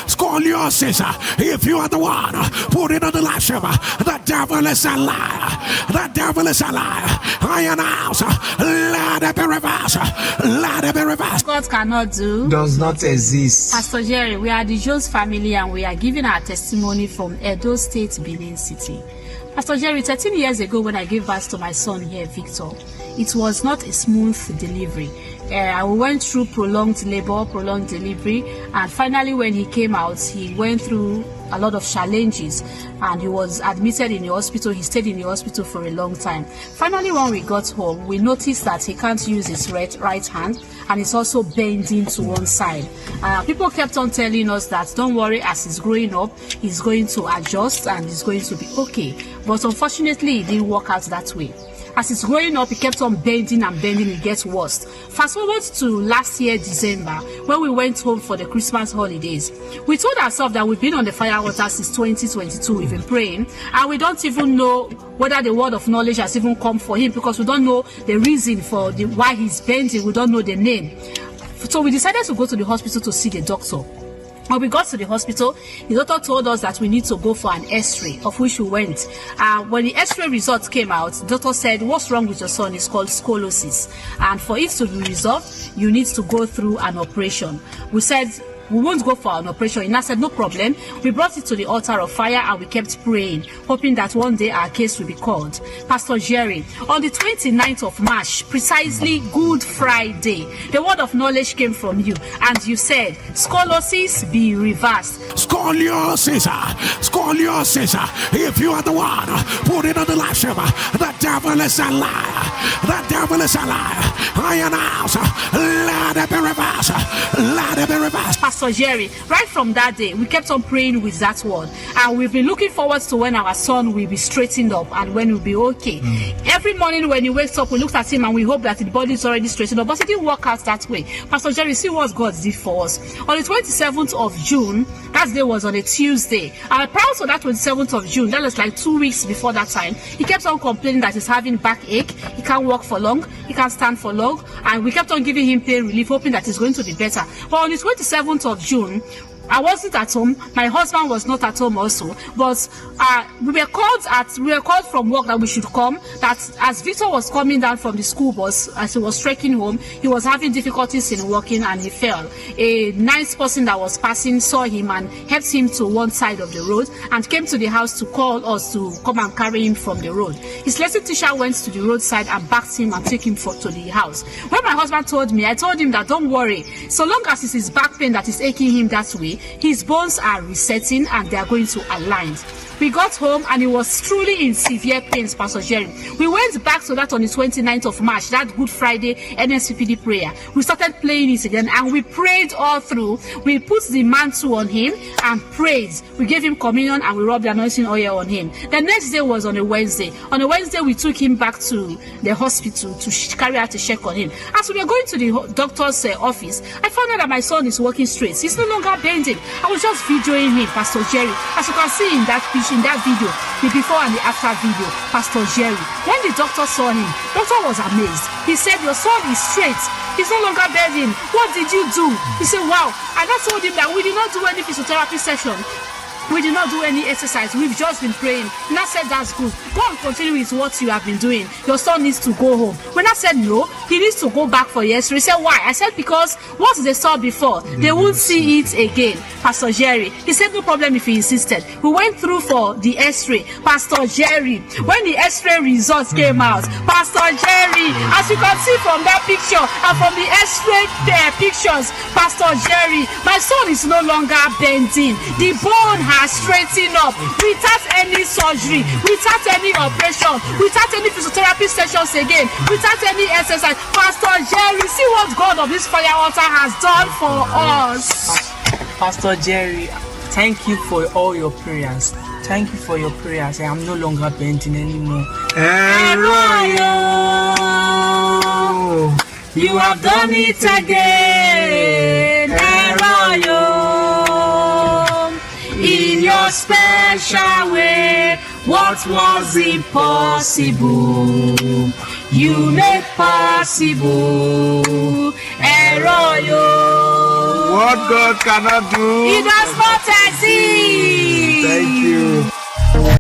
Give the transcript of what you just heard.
Scoliosis. If you are the one, put it on the live stream. The devil is a liar. The devil is a liar. I announce, let it be reversed. Let it be reversed. God cannot do, does not exist. Pastor Jerry, we are the Jones family and we are giving our testimony from Edo State, Benin City. Pastor Jerry, 13 years ago when I gave birth to my son here, Victor, it was not a smooth delivery. I went through prolonged labor, prolonged delivery, and finally when he came out, he went through a lot of challenges and he was admitted in the hospital. He stayed in the hospital for a long time. Finally, when we got home, we noticed that he can't use his right hand and he's also bending to one side. People kept on telling us that don't worry, as he's growing up, he's going to adjust and he's going to be okay. But unfortunately, it didn't work out that way. As he's growing up, he kept on bending and bending. It gets worse. Fast forward to last year, December, when we went home for the Christmas holidays. We told ourselves that we've been on the fire altar since 2022. We've been praying, and we don't even know whether the word of knowledge has even come for him because we don't know the reason for why he's bending. We don't know the name. So we decided to go to the hospital to see the doctor. When we got to the hospital, the doctor told us that we need to go for an x-ray, of which we went. When the x-ray results came out, the doctor said, what's wrong with your son? It's called scoliosis. And for it to be resolved, you need to go through an operation. We said, we won't go for an operation. And I said, no problem. We brought it to the altar of fire and we kept praying, hoping that one day our case will be called. Pastor Jerry, on the 29th of March, precisely Good Friday, the word of knowledge came from you and you said, scoliosis be reversed. Scoliosis. If you are the one, put it on the live stream. The devil is a liar. The devil is a liar. I announce, let it be reversed. Let it be reversed. Pastor Jerry, right from that day, we kept on praying with that word. And we've been looking forward to when our son will be straightened up and when we'll be okay. Every morning when he wakes up, we looked at him and we hope that the body is already straightened up. But it didn't work out that way. Pastor Jerry, see what God did for us. On the 27th of June, that day was on a Tuesday. And prior to that 27th of June, that was like 2 weeks before that time, he kept on complaining that he's having backache. He can't walk for long. He can't stand for long. And we kept on giving him pain relief, hoping that he's going to be better. But on the 27th of June, I wasn't at home. My husband was not at home also. But we were called from work that we should come. That as Victor was coming down from the school bus, as he was trekking home, he was having difficulties in walking and he fell. A nice person that was passing saw him and helped him to one side of the road and came to the house to call us to come and carry him from the road. His lesson teacher went to the roadside and backed him and took him to the house. When my husband told me, I told him that don't worry, so long as it's his back pain that is aching him that way, his bones are resetting and they are going to align. We got home and he was truly in severe pains, Pastor Jerry. We went back to that on the 29th of March, that Good Friday NSPPD prayer. We started playing it again and we prayed all through. We put the mantle on him and prayed. We gave him communion and we rubbed the anointing oil on him. The next day was on a Wednesday. On a Wednesday, we took him back to the hospital to carry out a check on him. As we were going to the doctor's office, I found out that my son is walking straight. He's no longer bending. I was just videoing him, Pastor Jerry. As you can see in that picture, in that video, the before and the after video, Pastor Jerry. When the doctor saw him, doctor was amazed. He said, your son is straight. He's no longer bending. What did you do? He said, wow. And I told him that we did not do any physiotherapy session. We did not do any exercise. We've just been praying. And I said, that's good. Go and continue with what you have been doing. Your son needs to go home. When I said no, he needs to go back for x-ray. He said, why? I said, because what they saw before, they won't see it again. Pastor Jerry, he said, no problem if he insisted. We went through for the x-ray. Pastor Jerry, when the x-ray results came out, Pastor Jerry, as you can see from that picture and from the x-ray pictures, Pastor Jerry, my son is no longer bending. The bone has straightened up without any surgery, without any operation, without any physiotherapy sessions again, without any exercise. Pastor Jerry, see what God of this fire altar has done for us. Pastor Jerry, thank you for all your prayers. Thank you for your prayers. I am no longer bending anymore. You have done it again. In your special way, what was impossible, you made possible. What God cannot do, He does not exist.